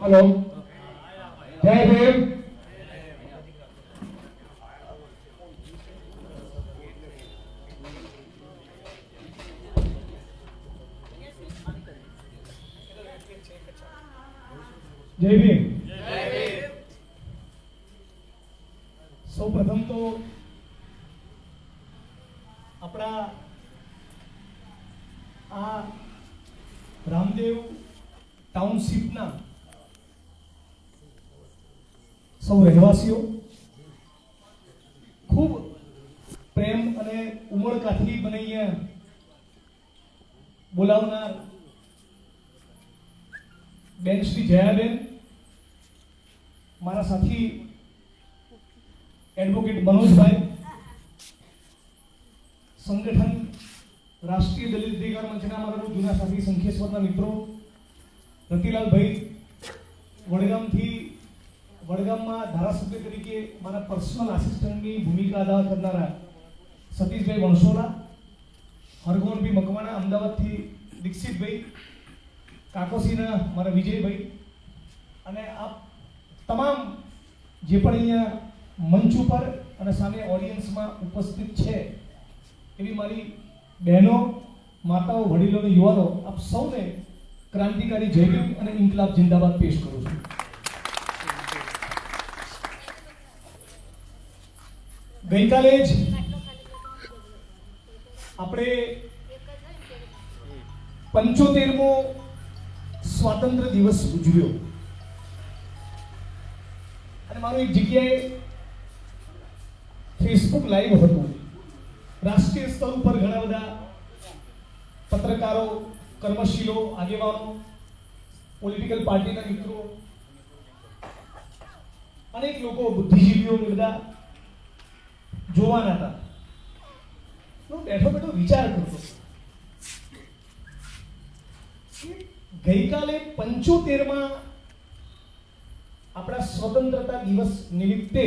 Hello जय भीम। जय भीम। सौ प्रथम तो अपना आ रामदेव टाउनशिपना सौ રહેવાસીઓ ખૂબ પ્રેમ અને ઉમળકાથી મને અહીંયા બોલાવનાર બેન શ્રી જયાબેન, મારા સાથી એડવોકેટ मनोजભાઈ, સંગઠન રાષ્ટ્રીય દલિત અધિકાર મંચના મારા જૂના સાથી સંખેશ્વરના મિત્રો, રતિલાલભાઈ વડગામથી વડગામમાં ધારાસભ્ય તરીકે મારા પર્સનલ આસિસ્ટન્ટની ભૂમિકા અદા કરનારા સતીશભાઈ વણસોલા, હરગોનભાઈ મકવાણા, અમદાવાદથી દીક્ષિતભાઈ, કાકોસીના મારા વિજયભાઈ અને આ તમામ જે પણ અહીંયા મંચ ઉપર અને સામે ઓડિયન્સમાં ઉપસ્થિત છે એવી મારી બહેનો, માતાઓ, વડીલો અને યુવાનો, આપ સૌને ક્રાંતિકારી જય ભીમ અને ઇન્કલાબ જિંદાબાદ પેશ કરું છું। ગઈકાલે જ આપણે 75મો સ્વાતંત્ર્ય દિવસ ઉજવ્યો અને મારો એક જગ્યાએ ફેસબુક લાઈવ હતું। રાષ્ટ્રીય સ્તર ઉપર ઘણા બધા પત્રકારો, કર્મશીલો, આગેવાનો, પોલિટિકલ પાર્ટીના મિત્રો, અનેક લોકો, બુદ્ધિજીવીઓ બધા જોવાના હતા। હું બેઠો બેઠો વિચાર કરતો ગઈકાલે 75મા આપણા સ્વતંત્રતા દિવસ નિમિત્તે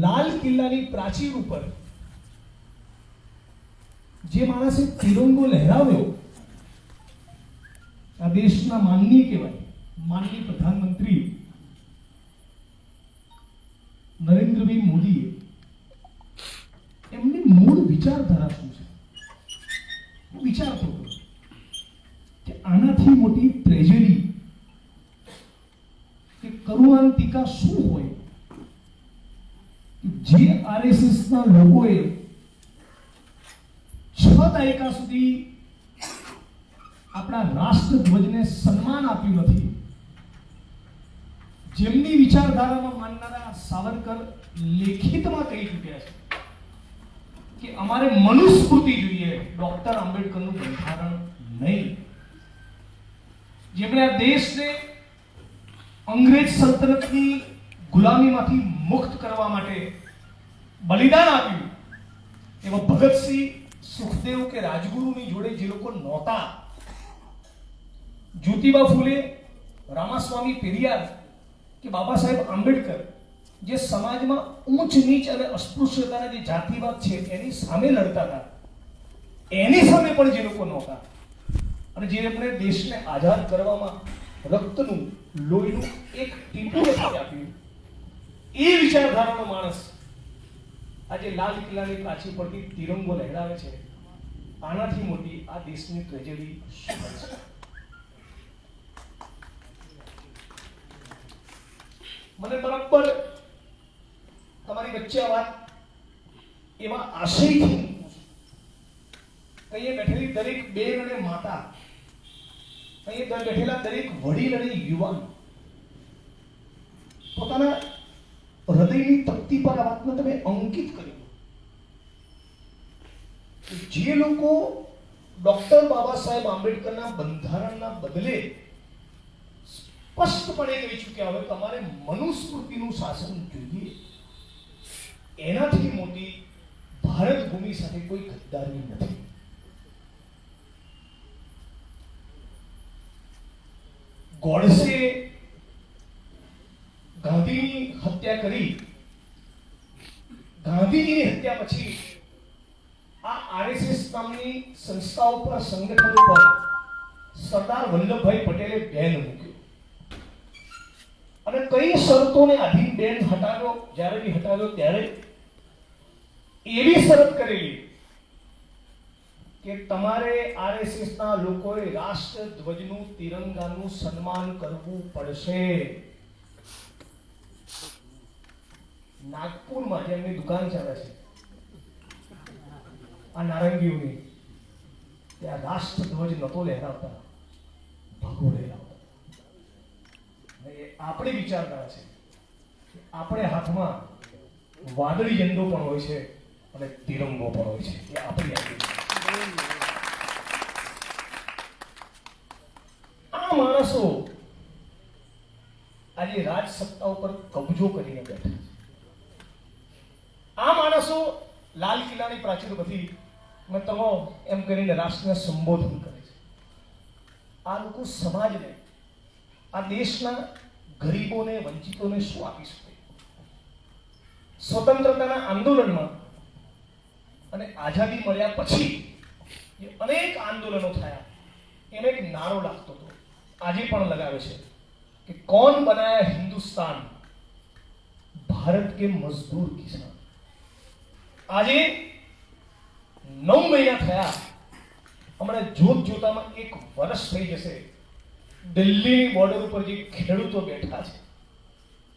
લાલ કિલ્લાની પ્રાચીર ઉપર જે માણસે તિરંગો લહેરાવ્યો આ દેશના માનનીય કહેવાય, માનનીય પ્રધાનમંત્રી નરેન્દ્રભાઈ મોદીએ એમની મૂળ વિચારધારા શું છે? હું વિચારતો હતો કે આનાથી મોટી ટ્રેજેડી કે કરુણાંતિકા શું હોય જે આરએસએસના લોકોએ 6 દાયકા સુધી આપણા રાષ્ટ્રધ્વજને સન્માન આપ્યું નથી। જેમની વિચારધારામાં માનનારા સાવરકર લેખિતમાં કહી ચૂક્યા છે કે અમારે મનુસ્મૃતિ જોઈએ, ડોક્ટર આંબેડકરનું બંધારણ નહીં। જેમણે આ દેશને અંગ્રેજ સલ્તનતની ગુલામીમાંથી મુક્ત કરવા માટે બલિદાન આપ્યું એવા ભગતસિંહ, સુખદેવ કે રાજગુરુની જોડે જે લોકો નહોતા, જ્યોતિબા ફૂલે, રામાસ્વામી પેરિયાર કે બાબા સાહેબ આંબેડકર, જે સમાજમાં ઊંચ નીચ અને અસ્પૃશ્યતાના જે જાતિવાદ છે એની સામે લડતા હતા, એની સામે પણ જે લોકો નહોતા અને જેમણે દેશને આઝાદ કરવામાં રક્તનું, લોહીનું એક ટીપું નથી આપ્યું, એ વિચારધારાનો માણસ આજે લાલ કિલ્લાની પ્રાચીર પરથી તિરંગો લહેરાવે છે। આનાથી મોટી આ દેશની ટ્રેજેડી શું છે? મને બરાબર તમારી વચ્ચે આ વાત એવા આશયથી અહીંયા બેઠેલી દરેક બેન અને માતા, અહીંયા બેઠેલા દરેક વડીલ અને યુવાન પોતાના હૃદયની તકતી પર આ વાતને તમે અંકિત કરી। જે લોકો ડોક્ટર બાબા સાહેબ આંબેડકરના બંધારણના બદલે સ્પષ્ટપણે કહી ચૂક્યા હવે તમારે મનુસ્મૃતિનું શાસન જોઈએ, એનાથી મોટી ભારત ભૂમિ સાથે કોઈ ગદ્દારી નથી। ગોડસે ગાંધીની હત્યા કરી, ગાંધીજીની હત્યા પછી આ આરએસએસ નામની સંસ્થાઓ પર, સંગઠનો પર સરદાર વલ્લભભાઈ પટેલે બેન મૂક્યો અને કઈ શરતોને આધીન બેન હટાવ્યો, જ્યારે બી હટાવ્યો ત્યારે એવી શરત કરેલી કે તમારે આરએસએસ ના લોકોએ રાષ્ટ્રધ્વજનું, તિરંગાનું સન્માન કરવું પડશે. નાગપુરમાં જેમની દુકાન ચાલે છે આ નારંગીઓની, ત્યાં રાષ્ટ્રધ્વજ નતો લહેરાવતા, ભગવો લહેરાવતા. આપણી વિચારધારા છે કે આપણે હાથમાં વાદળી ઝંડો પણ હોય છે અને તિરંગો પણ હોય છે. એ આપણી આ માણસો આજે રાજ સત્તા ઉપર કબજો કરીને બેઠા છે. આ માણસો લાલ કિલ્લાની પ્રાચીર બધી મેં તમે એમ કરીને રાષ્ટ્રને સંબોધન કરે છે. આ લોકો સમાજને, આ દેશના ગરીબોને, વંચિતોને શું આપી શકે? સ્વતંત્રતાના આંદોલનમાં અને આઝાદી મળ્યા પછી જે અનેક આંદોલનો થયા, એનો એક નારો લાગતો હતો, આજે પણ લગાવે છે કે કોણ બનાયા હિન્દુસ્તાન, ભારત કે મજદૂર કિસાન. આજે 9 મહિના થયા, હમણાં જોત જોતામાં 1 વર્ષ થઈ જશે. દિલ્હીની બોર્ડર ઉપર જે ખેડૂતો બેઠા છે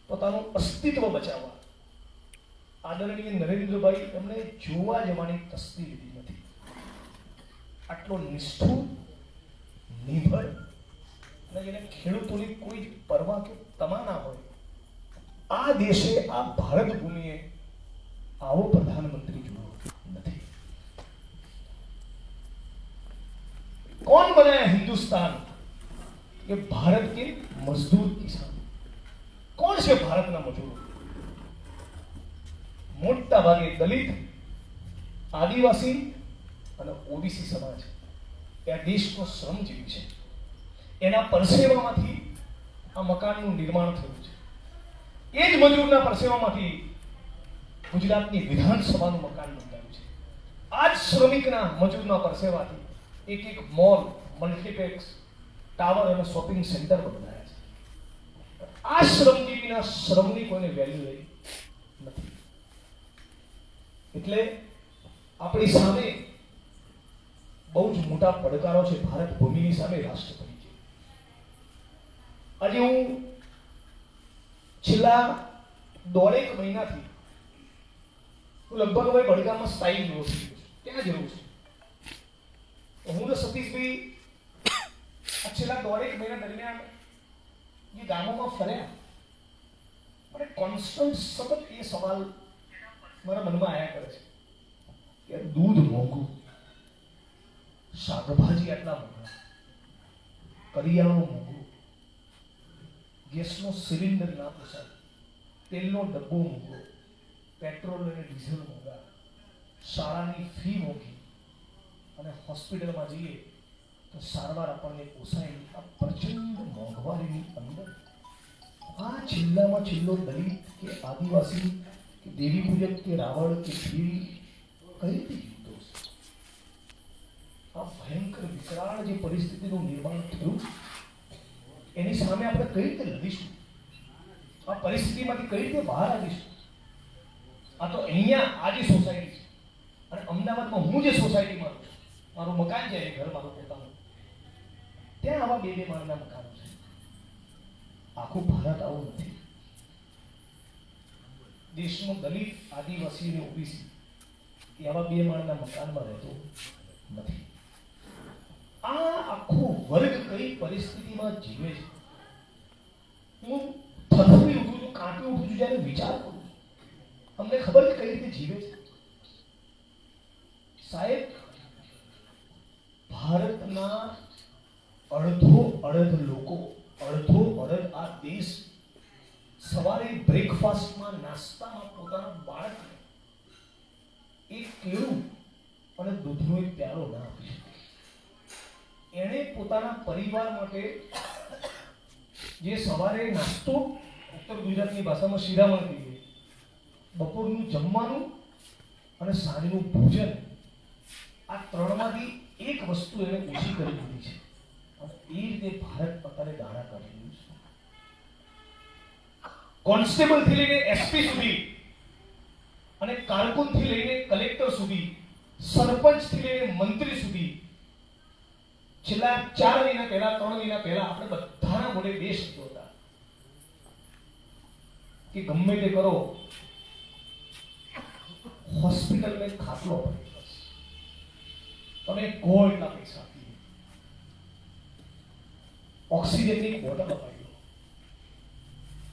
પોતાનું અસ્તિત્વ બચાવવા, આદરણીય નરેન્દ્રભાઈ એમને જોવા જવાની તસ્દી લીધી નથી. આટલો નિષ્ઠુર, નિર્ભય અને જેને ખેડૂતોની કોઈ પરવા કે તમા ના હોય, આ દેશે, આ ભારત ભૂમિએ આવો પ્રધાનમંત્રી જોયો નથી. कौन बनाया हिंदुस्तान, ये भारत के मजदूर किसान. कौन से भारतना मजूरो? मोटा भागे दलित, आदिवासी અને ઓબીસી સમાજ એ દેશનો શ્રમજીવી છે. એના પરસેવામાંથી આ મકાનનું નિર્માણ થયું છે. એ જ મજૂરના પરસેવામાંથી ગુજરાતની વિધાનસભાનું મકાન બંધાયું છે. આ જ શ્રમિકના, મજૂરના પરસેવાથી એક મોલ, મલ્ટીપ્લેક્સ, ટાવર અને શોપિંગ સેન્ટર બનાવ્યા છે. આ શ્રમજીવીના શ્રમની કોઈને વેલ્યુ રહી નથી. એટલે આપણી સામે બહુ જ મોટા પડકારો છે ભારત ભૂમિની સામે રાષ્ટ્ર તરીકે. આજે હું છેલ્લા 1.5 મહિનાથી લગભગ હવે વડગામમાં સ્થાયી યુનિવર્સિટી ત્યાં જરૂર છે. હું તો સતીશભાઈ છેલ્લા 1.5 મહિના દરમિયાન જે ગામોમાં ફર્યા, મને કોન્સ્ટન્ટ સતત એ સવાલ મારા મનમાં આવ્યા કરે છે કે દૂધ મોંઘું, શાકભાજી આટલા મોંઘા, કરિયાણું મોંઘું, ગેસનો સિલિન્ડર ના પોસાય, તેલનો ડબ્બો મોંઘો, પેટ્રોલ અને ડીઝલ મોંઘા, શાળાની ફી મોંઘી અને હોસ્પિટલમાં જઈએ તો સારવાર આપણને પોસાય. આ પ્રચંડ મોંઘવારીની અંદર આ છેલ્લામાં છેલ્લો દલિત કે આદિવાસી કે દેવી પૂજક કે રાવણ કે ભીલ કઈ રીતે જીવતો હશે? આ ભયંકર વિકરાળ જે પરિસ્થિતિનું નિર્માણ થયું એની સામે આપણે કઈ રીતે લડીશું? આ પરિસ્થિતિમાંથી કઈ રીતે બહાર આવીશું? આ તો અહીંયા આ જે સોસાયટી છે અને અમદાવાદમાં હું જે સોસાયટીમાં રહું છું, મારું મકાન છે, ઘર મારું પોતાનું, ત્યાં આવા 2-2 માળના મકાનો છે. આખું ભારત આવું નથી. દેશનો દલિત, આદિવાસી અને ઓબીસી એ આવા 2 માળના મકાનમાં રહેતો નથી. આ આખો વર્ગ કઈ પરિસ્થિતિમાં જીવે છે? હું થરથરી ઉઠું છું, કાંપી ઉઠું છું જ્યારે વિચાર કરું છું. અમને ખબર છે કઈ રીતે જીવે છે. સાહેબ, ભારતના અડધો લોકો, અડધો આ દેશ સવારે બ્રેકફાસ્ટમાં, નાસ્તામાં પોતાના બાળકને એક કેળું અને દૂધનો એક પ્યાલો ના આપી શકે. એણે પોતાના પરિવાર માટે જે સવારે નાસ્તો, ઉત્તર ગુજરાતની ભાષામાં શિરામણ કહીએ, બપોરનું જમવાનું અને સાંજનું ભોજન, આ 3માંથી એક વસ્તુ એને ઓછી કરી દીધી છે. અને એ રીતે ભારત અત્યારે દાણા કાઢી રહ્યું છે. કોન્સ્ટેબલ થી લઈને એસપી સુધી અને કારકુન થી લઈને કલેક્ટર સુધી, સરપંચ થી લઈને મંત્રી સુધી છેલ્લા 4 મહિના પહેલા 3 મહિના પહેલા આપણે બધાના મોઢે બે શબ્દો હતા કે ગમે તે કરો હોસ્પિટલ में ખાટલો પડી જશે, તમે કહો એટલા પૈસા આપીએ, ઓક્સિજનની બોટલ અપાઈ દો,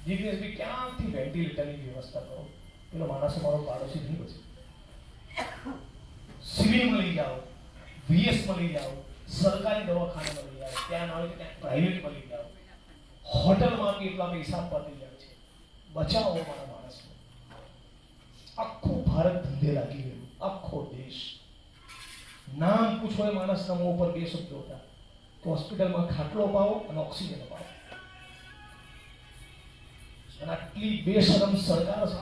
જીગ્નેશભાઈ ક્યાંથી વેન્ટિલેટરની વ્યવસ્થા કરો, પેલો માણસ મારો પાડોશી નહીં બચે, સિવિલમાં લઈ જાઓ, વીએસમાં લઈ જાઓ, સરકારી દવાખાનામાં લઈ જાઓ, ત્યાં ના હોય ત્યાં પ્રાઇવેટમાં લઈ જાઓ, હોટલમાં કેટલા પૈસા આપવા તૈયાર છે, બચાવો મારા માણસને. આખું ભારત ધંધે લાગી ગયું, આખો દેશ. નામ પૂછો એ માણસના મોં ઉપર બે શબ્દો હતા કે હોસ્પિટલમાં ખાટલો અપાવો અને ઓક્સિજન અપાવો. અને આટલી બેશરમ સરકાર છે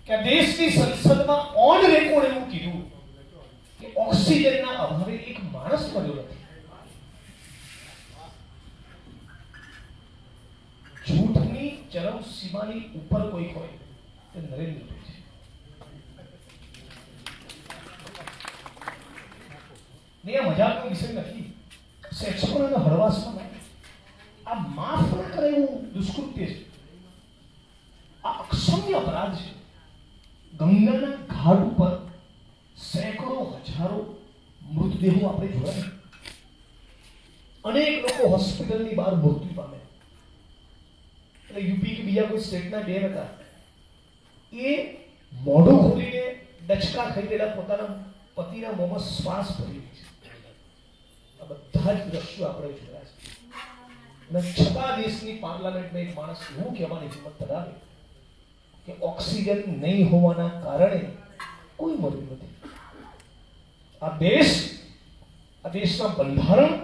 કે દેશની સંસદમાં ઓન રેકોર્ડ એવું કીધું કે ઓક્સિજનના અભાવે એક માણસ મર્યો નથી. झूठनी चरम सीमानी ऊपर कोई હોય તે નરેન્દ્ર મોદી છે. ને આ મજાકનો વિષય નથી. શિક્ષકોને હળવાશમાં આ માફ ન કરે એવું દુષ્કૃત્ય છે, આ અક્ષમ્ય અપરાધ છે. ગંગાના ઘાટ ઉપર સેંકડો હજારો મૃતદેહો આપણે જોયા, અનેક લોકો હોસ્પિટલની બહાર મૃત્યુ પામે. એટલે યુપી કે બીજા કોઈ સ્ટેટના બે હતા, એ મોઢું ખોલીને ડચકા ખાઈ ગયેલા પોતાના પતિના મોંમાં શ્વાસ ભરી છે. આ બધા જ દ્રશ્યો આપણે જોયા છે. અને છતાં દેશની પાર્લામેન્ટમાં એક માણસ એવું કહેવાની હિંમત ધરાવે કે ઓક્સિજન નહીં હોવાના કારણે કોઈ મર્યું નથી. આ દેશના બંધારણ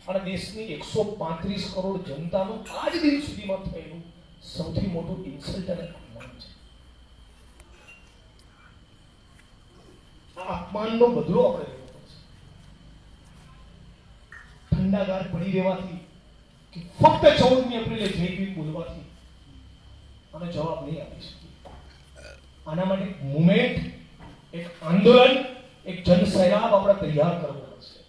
અને દેશની 135 કરોડ જનતાનું આજ દિન સુધીમાં થયેલું સૌથી મોટું ઇન્સલ્ટ અને અપમાન છે. આ અપમાનનો બદલો આપણે લેવો પડશે. ઠંડાગાર પડી રહેવાથી કે ફક્ત 14મી એપ્રિલે જય ભીમ બોલવાથી અમે જવાબ નહીં આપી શકીએ. આના માટે એક મુવમેન્ટ, એક આંદોલન, એક જનસૈલાબ આપણે તૈયાર કરવો પડશે.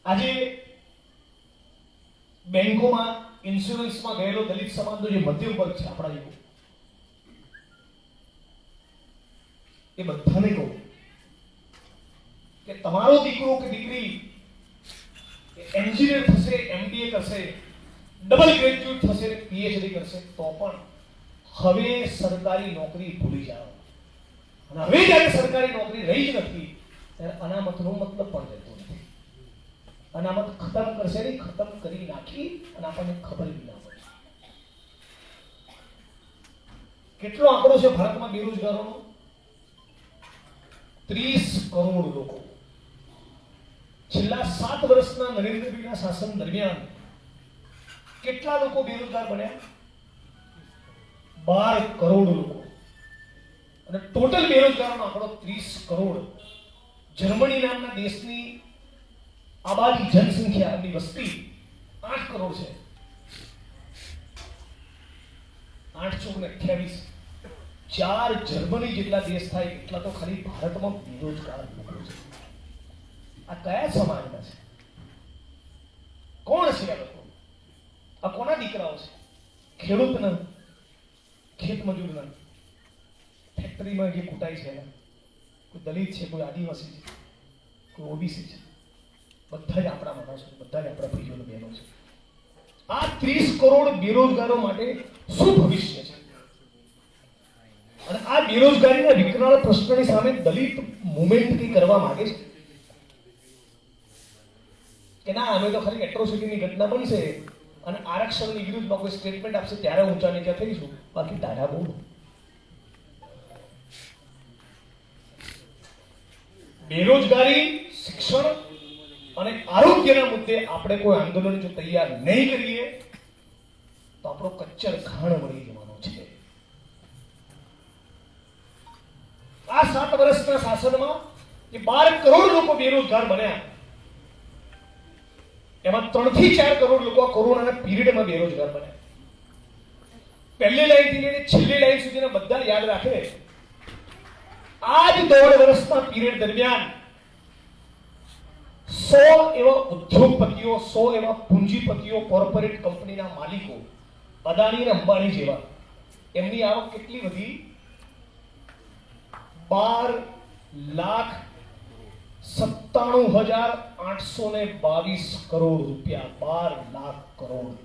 આજે બેંકોમાં ઇન્સ્યોરન્સમાં ગયેલો દલિત સમાજનો જે મધ્યમ વર્ગ છે આપણા જેવો, એ બધાને કહું કે તમારો દીકરો કે દીકરી એન્જિનિયર થશે, એમબીએ કરશે, ડબલ ગ્રેજ્યુએટ થશે, પીએચડી કરશે, તો પણ હવે સરકારી નોકરી ભૂલી જાઓ. અને હવે જ્યારે સરકારી નોકરી રહી જ નથી ત્યારે અનામતનો મતલબ પણ રહેતો નથી. અનામત ખતમ કરશે નહીં, ખતમ કરી નાખી અને આપણને ખબર બી ના પડે. કેટલો આંકડો છે ભારતમાં બેરોજગારોનો? 30 કરોડ લોકો. છેલ્લા 7 વર્ષના નરેન્દ્રભાઈના શાસન દરમિયાન કેટલા લોકો બેરોજગાર બન્યા? 12 કરોડ લોકો. અને ટોટલ બેરોજગારોનો આંકડો 30 કરોડ. જર્મની નામના દેશની આબાદી, જનસંખ્યા, એમની વસ્તી 8 કરોડ છે. 8 ચોક 28. 4 જર્મની જેટલા દેશ થાય એટલા તો ખાલી ભારતમાં બેરોજગાર લોકો છે. આ કયા સમાજના છે? કોણ છે આ લોકો? આ કોના દીકરાઓ છે? ખેડૂતના, ખેત મજૂરના, ફેક્ટરીમાં જે કુટાઈ છે એના, કોઈ દલિત છે, કોઈ આદિવાસી છે, કોઈ ઓબીસી છે, બધા જ આપણા માણસો, બધા જ આપણા ભાઈઓ બહેનો છે. આ 30 કરોડ બેરોજગારો માટે શું ભવિષ્ય છે? અને આ બેરોજગારીના વિકરાળ પ્રશ્નની સામે દલિત મુવમેન્ટ કઈ કરવા માંગે છે કે ના, અમે તો ખાલી એટ્રોસિટીની ઘટના બનશે અને આરક્ષણની વિરુદ્ધમાં કોઈ સ્ટેટમેન્ટ આપશે ત્યારે ઊંચા નીચા થઈશું, બાકી ટાઢા બહુ. બેરોજગારી, શિક્ષણ અને આરોગ્યના મુદ્દે આપણે કોઈ આંદોલન જો તૈયાર નહીં કરીએ તો આપણો કચ્ચર ઘાણ મળી જવાનો છે. આ 7 વર્ષના શાસનમાં જે 12 કરોડ લોકો બેરોજગાર બન્યા એમાં 3 થી 4 કરોડ લોકો આ કોરોનાના પીરિયડમાં બેરોજગાર બન્યા. પહેલી લાઈનથી લઈને છેલ્લી લાઈન સુધીના બધા યાદ રાખે, આ જ 1.5 વર્ષના પીરિયડ દરમિયાન 100 એવા ઉદ્યોગપતિઓ, 100 એવા પૂંજીપતિઓ, કોર્પોરેટ કંપનીના માલિકો, અદાણી અને અંબાણી જેવા, એમની આવક કેટલી વધી? 12,97,822 કરોડ રૂપિયા. 12 લાખ કરોડ.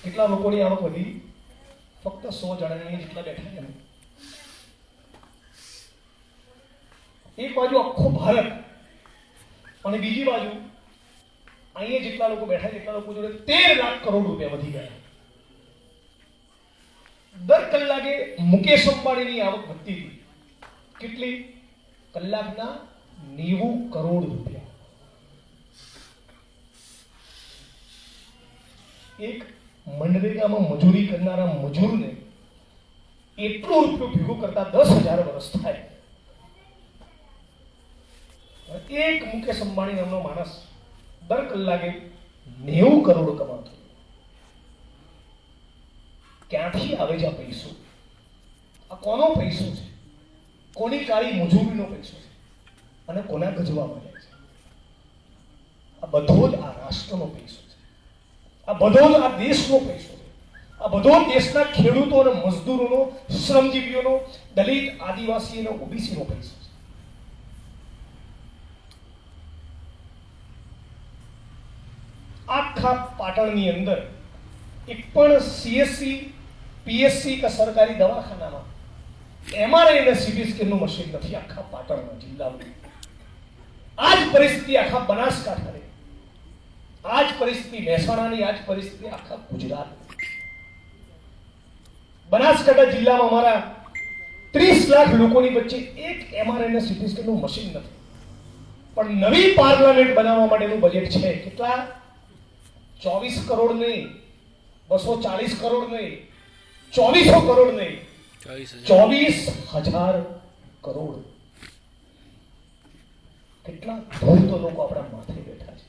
કેટલા લોકોની આવક વધી? ફક્ત 100 જણાની જેટલા બેઠા છે. એક બાજુ આખો ભારત અને બીજી બાજુ અહીંયા જેટલા લોકો બેઠા છે એટલા લોકો જોડે 13 લાખ કરોડ રૂપિયા વધી ગયા. દર કલાકે મુકેશ અંબાણીની આવક વધતી હતી. કેટલી? કલાકના 90 કરોડ રૂપિયા. એક મનરેગામાં મજૂરી કરનારા મજૂરને એટલો રૂપિયો ભેગો કરતા 10,000 વર્ષ થાય. એક મુકેશ અંબાણી નામનો માણસ દર કલાકે 90 કરોડ કમાતો. ક્યાંથી આવે છે આ પૈસો? આ કોનો પૈસો છે? કોની કાળી મજૂરીનો પૈસો છે અને કોના ગજવામાં જાય છે? આ બધો જ આ રાષ્ટ્રનો પૈસો છે. આ બધો જ આ દેશનો પૈસો છે. આ બધો દેશના ખેડૂતો અને મજદૂરોનો, શ્રમજીવીઓનો, દલિત, આદિવાસી અને ઓબીસીનો પૈસો છે. આખા પાટણની અંદર એક પણ સીએસસી, પીએસસી કે સરકારી દવાખાનામાં એમઆરઆઈ અને સીટી સ્કેનનું મશીન નથી. આખા પાટણના જિલ્લામાં આ જ પરિસ્થિતિ આખા બનાસકાંઠાની, આ જ પરિસ્થિતિ મહેસાણાની, આ જ પરિસ્થિતિ આખા ગુજરાત. બનાસકાંઠા જિલ્લામાં અમારા 30 લાખ લોકોની વચ્ચે એક એમઆરઆઈ અને સીટી સ્કેનનું મશીન નથી. પણ નવી પાર્લામેન્ટ બનાવવા માટેનું બજેટ છે. કેટલા? 24 કરોડ નહીં, 240 કરોડ નહીં, 2400 કરોડ નહીં, 24,000 કરોડ. કેટલા ધૂર્ત લોકો આપણા માથે બેઠા છે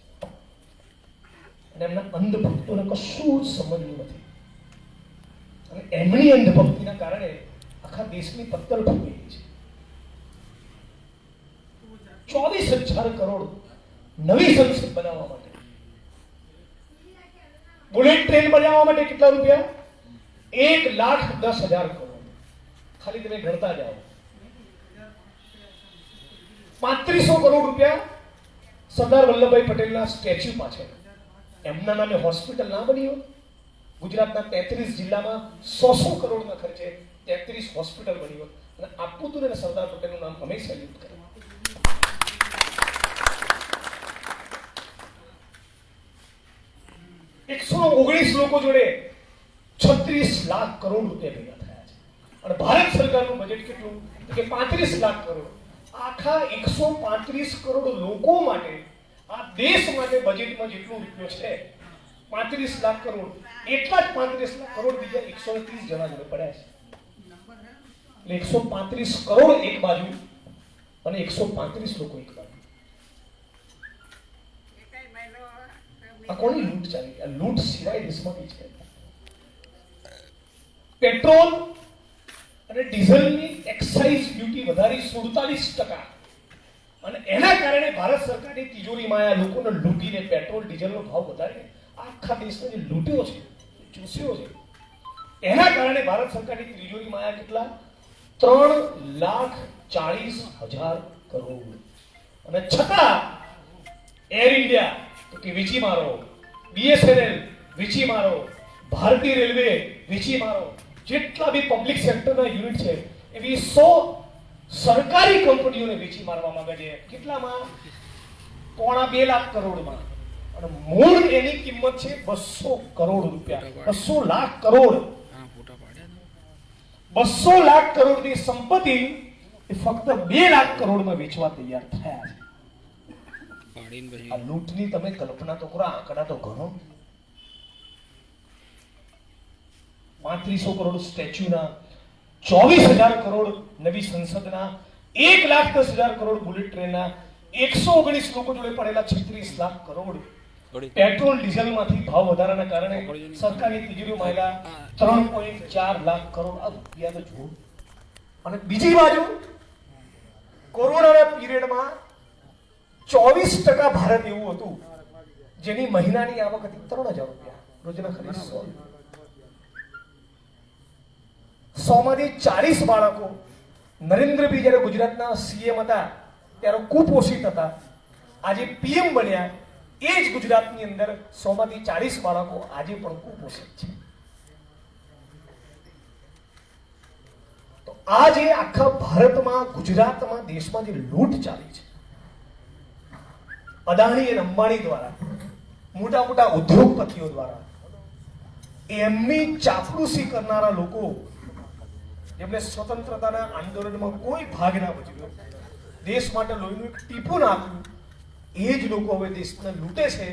અને એમના અંધભક્તોને કશું જ સમજવું નથી. અને એમની અંધભક્તિના કારણે આખા દેશની પત્તલ ફૂટી ગઈ છે. 24,000 કરોડ નવી સંસદ બનાવવા માટે. બુલેટ ટ્રેન બનાવવા માટે કેટલા રૂપિયા? 1,10,000 કરોડ. ખાલી તમે ગણતા જાઓ. 3500 કરોડ રૂપિયા સરદાર વલ્લભભાઈ પટેલના સ્ટેચ્યુ પાછળ. એમના નામે હોસ્પિટલ ના બની હોય? ગુજરાતના 33 જિલ્લામાં 100 કરોડના ખર્ચે 33 હોસ્પિટલ બની હોય. અને આપવું હતું ને સરદાર પટેલનું નામ હંમેશા યુઝ કરે. $119 લોકો જોડે 36 લાખ કરોડ રૂપિયા ભેગા થયા છે. અને ભારત સરકારનું બજેટ કેટલું? કે 35 લાખ કરોડ. આખા 135 કરોડ લોકો માટે, આ દેશ માટે બજેટમાં જેટલું રૂપિયો છે 35 લાખ કરોડ, એટલા જ 35 લાખ કરોડ બીજા 130 જણા જોડે પડ્યા છે. એટલે 135 કરોડ એક બાજુ અને 135 લોકો એક બાજુ. આ કોની લૂંટ ચાલી? આ લૂંટ સિવાય દેશમાં કઈ છે? પેટ્રોલ અને ડીઝલની એક્સાઇઝ ડ્યુટી વધારી 47%. અને એના કારણે ભારત સરકારની તિજોરીમાં આ લોકોને લૂંટીને પેટ્રોલ ડીઝલનો ભાવ વધારીને આખા દેશને જે લૂંટ્યો છે, ચૂસ્યો છે, એના કારણે ભારત સરકારની તિજોરીમાં આ કેટલા? 3,40,000 કરોડ. અને છતાં એર ઇન્ડિયા તો કે વેચી મારો, બીએસએનએલ વેચી મારો, ભારતીય રેલવે વેચી મારો, જેટલા બી પબ્લિક સેક્ટરના યુનિટ છે એવી 100 સરકારી કંપનીઓને વેચી મારવા માંગે છે. કેટલામાં? 2.5 લાખ કરોડમાં. અને મૂળ એની કિંમત છે 200 કરોડ રૂપિયા. 200 લાખ કરોડ. 200 લાખ કરોડની સંપત્તિ એ ફક્ત 2 લાખ કરોડમાં વેચવા તૈયાર થયા છે. આ લૂંટની તમે કલ્પના તો કરો, આંકડા તો ગણો. 3500 કરોડ સ્ટેચ્યુના, 24,000 કરોડ નવી સંસદના, 1,10,000 કરોડ બુલેટ ટ્રેનના, 119 લોકો જોડે પડેલા 36 લાખ કરોડ પેટ્રોલ ડીઝલમાંથી ભાવ વધારાના કારણે સરકારની તિજોરીમાં આવેલા 3.4 લાખ કરોડ આ રૂપિયા તો જુઓ. અને બીજી બાજુ કોરોનાના પીરિયડમાં 24% ભારત એવું હતું જેની મહિનાની આવક હતી 3000 રૂપિયા, રોજના ખરીદ 100 માંથી 40 બાળકો નરેન્દ્રભાઈ જ્યારે ગુજરાતના સીએમ હતા ત્યારે કુપોષિત હતા. આજે પીએમ બન્યા એ જ ગુજરાતની અંદર 100 માંથી 40 બાળકો આજે પણ કુપોષિત છે. તો આ જે આખા ભારતમાં, ગુજરાતમાં, દેશમાં જે લૂંટ ચાલી છે અદાણી અને અંબાણી દ્વારા, મોટા મોટા ઉદ્યોગપતિઓ દ્વારા, એમની ચાપલુસી કરનારા લોકો જેમને સ્વતંત્રતાના આંદોલનમાં કોઈ ભાગ ના ભજવ્યો, દેશ માટે લોહીનું એક ટીપું ના આપ્યું, એ જ લોકો હવે દેશને લૂંટે છે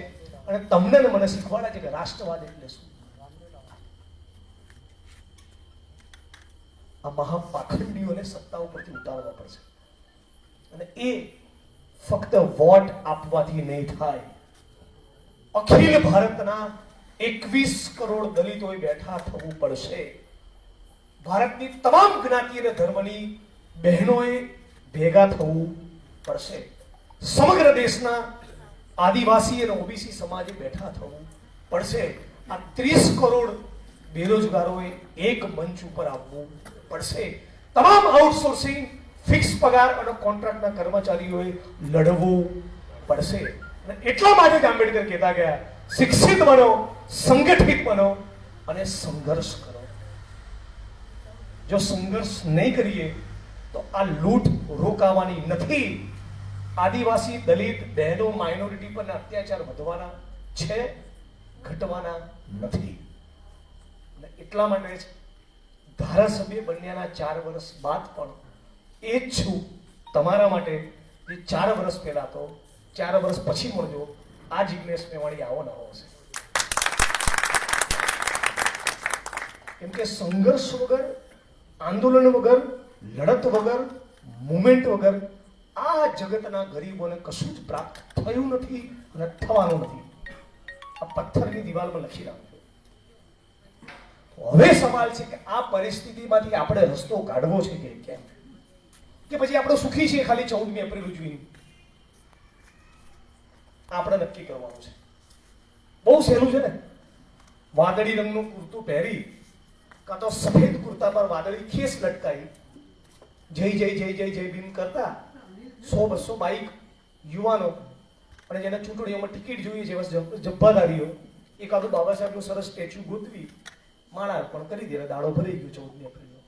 અને તમને ને મને શીખવાડે છે કે રાષ્ટ્રવાદ એટલે શું. આ મહાપાખંડીઓને સત્તા ઉપરથી ઉતારવા પડશે અને એ ફક્ત વોટ આપવાથી નહીં થાય. અખિલ ભારતના 21 કરોડ દલિતોએ બેઠા થવું પડશે. ભારતની તમામ જ્ઞાતિ અને ધર્મની બહેનોએ ભેગા થવું પડશે. સમગ્ર દેશના આદિવાસી અને ઓબીસી સમાજે બેઠા થવું પડશે. આ 30 કરોડ બેરોજગારોએ એક મંચ ઉપર આવવું પડશે. તમામ આઉટસોર્સિંગ, ફિક્સ પગાર અને કોન્ટ્રાક્ટના કર્મચારીઓએ લડવું પડશે. અને એટલા માટે જ આંબેડકર કહેતા ગયા, શિક્ષિત બનો, સંગઠિત બનો અને સંઘર્ષ કરો. જો સંઘર્ષ નહીં કરીએ તો આ લૂંટ રોકાવાની નથી. આદિવાસી, દલિત, બહેનો, માઇનોરિટી પર અત્યાચાર વધવાના છે, ઘટવાના નથી. એટલા માટે જ ધારાસભ્ય બન્યાના 4 વર્ષ બાદ પણ એ જ છું તમારા માટે જે 4 વર્ષ પહેલા તો 4 વર્ષ પછી મળજો. આ જિગ્નેશ મેવાણી આવો નવો હશે. કેમ કે સંઘર્ષ વગર, આંદોલન વગર, લડત વગર, મુવમેન્ટ વગર આ જગતના ગરીબોને કશું જ પ્રાપ્ત થયું નથી અને થવાનું નથી. આ પથ્થરની દિવાલમાં લખી રાખજો. હવે સવાલ છે કે આ પરિસ્થિતિમાંથી આપણે રસ્તો કાઢવો છે કે કેમ, કે પછી આપણે સુખી છીએ ખાલી 14મી એપ્રિલ ઉજવીને? આપણે નક્કી કરવાનું છે. બહુ સહેલું છે ને. વાદળી રંગનું કુર્તું પહેરી કાં તો સફેદ કુર્તા પર વાદળી ખેસ લટકાઈ જય જય જય જય જય ભીમ કરતા 100-200 બાઈક યુવાનો અને જેને ચૂંટણીઓમાં ટિકિટ જોઈએ છે જબ્બાદારીઓ એકાદું બાબા સાહેબનું સરસ સ્ટેચ્યુ ગોતવી માળા અર્પણ કરી દે, દાડો ભરાઈ ગયો 14મી એપ્રિલનો.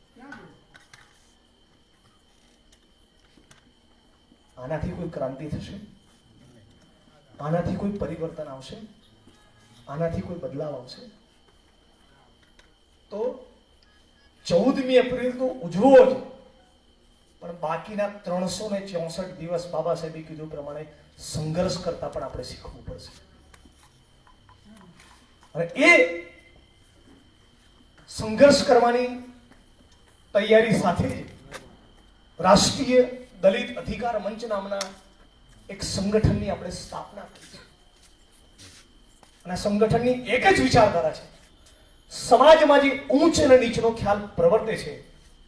આનાથી કોઈ ક્રાંતિ થશે? આનાથી કોઈ પરિવર્તન આવશે? આનાથી કોઈ બદલાવ આવશે? તો 14મી એપ્રિલ તો ઉજવો જ, પણ બાકીના 364 દિવસ બાબા સાહેબે કીધું પ્રમાણે સંઘર્ષ કરતા પણ આપણે શીખવું પડશે. અને એ સંઘર્ષ કરવાની તૈયારી સાથે જ રાષ્ટ્રીય દલિત અધિકાર મંચ નામના એક સંગઠનની આપણે સ્થાપના કરી છે. અને સંગઠનની એક જ વિચારધારા છે, સમાજમાં જે ઊંચ અને નીચનો ખ્યાલ પ્રવર્તે છે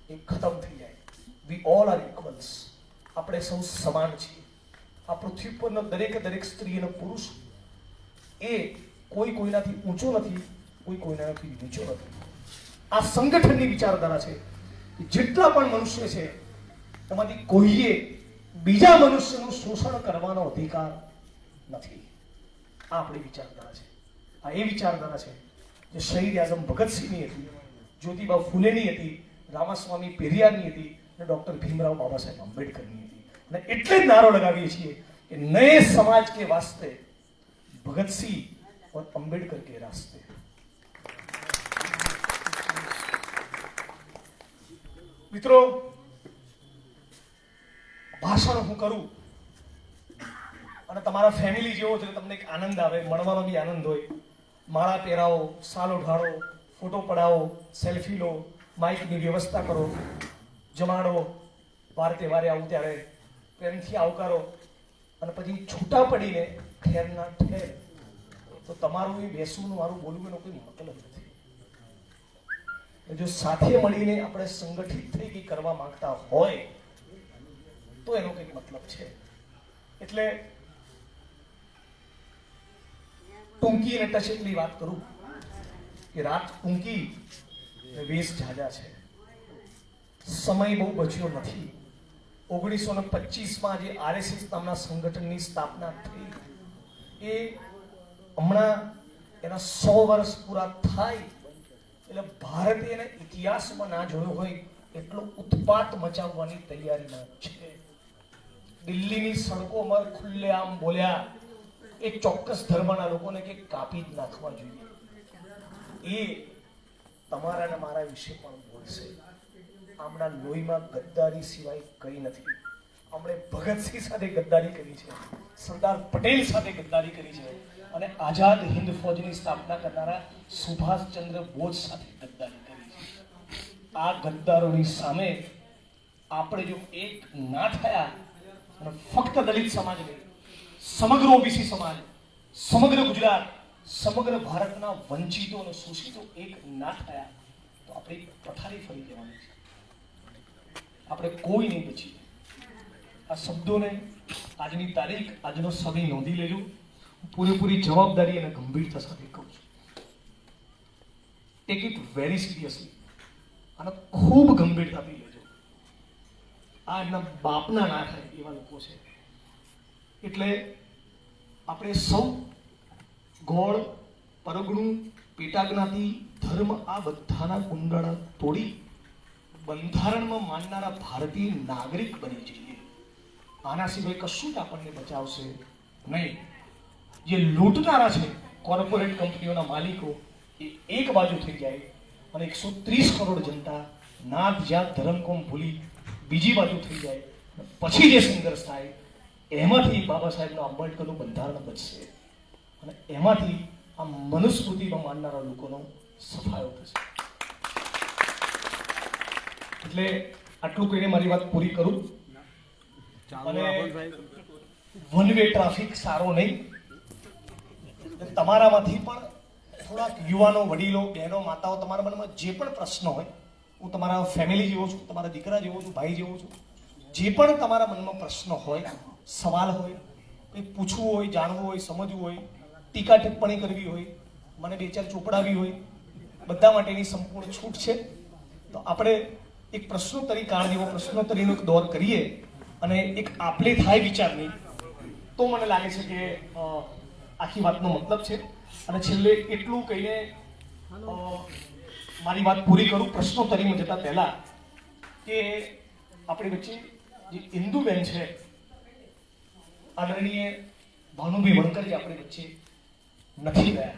એ ખતમ થઈ જાય. We all are equals. આપણે સૌ સમાન છીએ. આ પૃથ્વી પરનો દરેક સ્ત્રી અને પુરુષ એ કોઈ કોઈનાથી ઊંચો નથી, કોઈ કોઈનાથી નીચો નથી. આ સંગઠનની વિચારધારા છે. જેટલા પણ મનુષ્ય છે એમાંથી કોઈએ બીજા મનુષ્યનું શોષણ કરવાનો અધિકાર નથી. આ આપણી વિચારધારા છે. આ એ વિચારધારા છે જે શહીદ આઝમ ભગતસિંહની હતી, જ્યોતિબા ફૂલેની હતી, રામાસ્વામી પેરિયારની હતી અને ડોક્ટર ભીમરાવ બાબા સાહેબ આંબેડકરની હતી. અને એટલે જ નારો લગાવીએ છીએ કે નए समाज के वास्ते भगत सिंह और अंबेडकर के रास्ते. મિત્રો, ભાષણ હું કરું અને તમારા ફેમિલી જેવો છે, તમને એક આનંદ આવે, મળવાનો બી આનંદ હોય. માળા પહેરાવો, સાલ ઓઢાડો, ફોટો પડાવો, સેલ્ફી લો, માઇકની વ્યવસ્થા કરો, જમાડો, વાર તહેવારે આવું ત્યારે પ્રેમથી આવકારો. અને પછી છૂટા પડીને ઠેરના ઠેર, તો તમારું એ બેસવું મારું બોલવું એનો કોઈ મતલબ નથી. જો સાથે મળીને આપણે સંગઠિત થઈ ગઈ કરવા માંગતા હોય તો એનો કંઈક મતલબ છે. એટલે ટૂંકી અને ટચ એટલી વાત કરું કે રાત ટૂંકી વેશ ઝાઝા છે, સમય બહુ બચ્યો નથી. 1925માં જે આરએસએસ નામના સંગઠનની સ્થાપના થઈ એ હમણાં એના 100 વર્ષ પૂરા થાય એટલે ભારતે એના ઇતિહાસમાં ના જોયો હોય એટલો ઉત્પાત મચાવવાની તૈયારીમાં છે. દિલ્હીની સડકોમાં ખુલ્લેઆમ બોલ્યા એ ચોક્કસ ધર્મના લોકોને કે કાપી જ નાખવા જોઈએ. એ તમારા અને મારા વિશે પણ બોલશે. આમના લોહીમાં ગદ્દારી સિવાય કંઈ નથી. આપણે ભગતસિંહ સાથે ગદ્દારી કરી છે, સરદાર પટેલ સાથે ગદ્દારી કરી છે, અને આઝાદ હિન્દ ફૌજની સ્થાપના કરનારા સુભાષચંદ્ર બોઝ સાથે ગદ્દારી કરી છે. આ ગદ્દારોની સામે આપણે જો એક ના થયા અને ફક્ત દલિત સમાજ નહીં, સમગ્ર ઓબીસી સમાજ, સમગ્ર ગુજરાત, સમગ્ર ભારતના વંચિતો અને શોષિતો એક ના થયા તો આપણી પથારી ફરી જવાની છે. આપણે કોઈ નહીં બચીએ. આ શબ્દોને આજની તારીખ, આજનો સમય નોંધી લેજો. પૂરેપૂરી જવાબદારી અને ગંભીરતા સાથે કહું છું. ટેક ઇટ વેરી સિરિયસલી અને ખૂબ ગંભીરતાથી લેજો. આ એમના બાપના ના થાય એવા લોકો છે. એટલે આપણે સૌ ગોળ, પરગણું, પેટાજ્ઞાતિ, ધર્મ આ બધાના કુંડાળા તોડી બંધારણમાં માનનારા ભારતીય નાગરિક બની જઈએ. આના સિવાય કશું જ આપણને બચાવશે નહીં. જે લૂંટનારા છે કોર્પોરેટ કંપનીઓના માલિકો એ એક બાજુ થઈ જાય અને 130 કરોડ જનતા નાત જાત ધર્મ કોમ ભૂલી બીજી બાજુ થઈ જાય, પછી જે સંઘર્ષ થાય એમાંથી બાબા સાહેબના આંબેડકરનું બંધારણ બચશે અને એમાંથી આ મનુસ્મૃતિમાં માનનારા લોકોનો સફાયો થશે. એટલે આટલું કહીને મારી વાત પૂરી કરું. અને વન વે ટ્રાફિક સારો નહીં. તમારામાંથી પણ થોડાક યુવાનો, વડીલો, બહેનો, માતાઓ, તમારા મનમાં જે પણ પ્રશ્ન હોય, હું તમારા ફેમિલી જેવો છું, તમારા દીકરા જેવો છું, ભાઈ જેવો છું, જે પણ તમારા મનમાં પ્રશ્ન હોય, સવાલ હોય, કંઈ પૂછવું હોય, જાણવું હોય, સમજવું હોય, ટીકા ટિપ્પણી કરવી હોય, મને બે ચાર ચોપડાવી હોય, બધા માટેની સંપૂર્ણ છૂટ છે. તો આપણે એક પ્રશ્નોત્તરી કાળ જેવો પ્રશ્નોત્તરીનો એક દોર કરીએ અને એક આપલે થાય વિચારની, તો મને લાગે છે કે આખી વાતનો મતલબ છે. અને છેલ્લે એટલું કહીને મારી વાત પૂરી કરું પ્રશ્નોત્તરીમાં જતા પહેલા કે આપણી વચ્ચે જે ઇન્દુબેન છે, આદરણીય ભાનુભાઈ વણકર જે આપણી વચ્ચે નથી રહ્યા.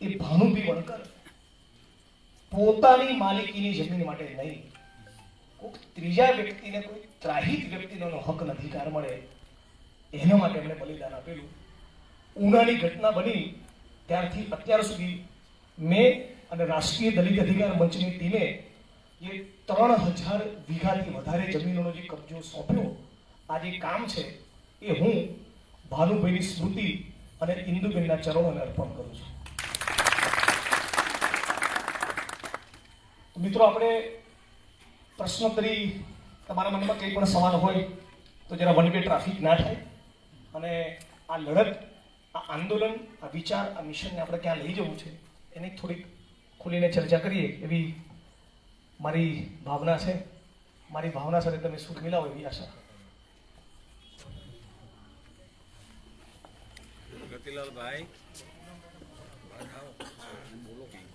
એ ભાનુભાઈ વણકર પોતાની માલિકીની જમીન માટે નહીં, કોઈ ત્રીજા વ્યક્તિને, કોઈ ત્રાહિત વ્યક્તિનો હક અને અધિકાર મળે એના માટે એમણે બલિદાન આપેલું. ઉનાની ઘટના બની ત્યારથી અત્યાર સુધી મેં અને રાષ્ટ્રીય દલિત અધિકાર મંચની ટીમે જે 3000 વીઘાથી વધારે જમીનોનો જે કબજો સોંપ્યો, આ જે કામ છે એ હું ભાનુભાઈની સ્મૃતિ અને ઇન્દુબેનના ચરણોને અર્પણ કરું છું. મિત્રો, આપણે પ્રશ્નોત્તરી, તમારા મનમાં કંઈ પણ સવાલ હોય તો જરા વન વે ટ્રાફિક ના થાય અને આ લડત, આ આંદોલન, આ વિચાર, આ મિશનને આપણે ક્યાં લઈ જવું છે એની થોડીક ખુલીને ચર્ચા કરીએ એવી મારી ભાવના છે. મારી ભાવના સાથે તમે સુખ મિલાવો એવી આશા. ગતિલાલભાઈ બોલો કંઈ.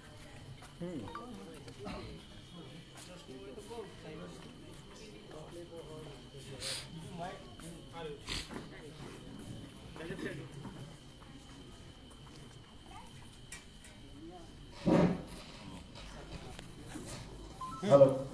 Hello.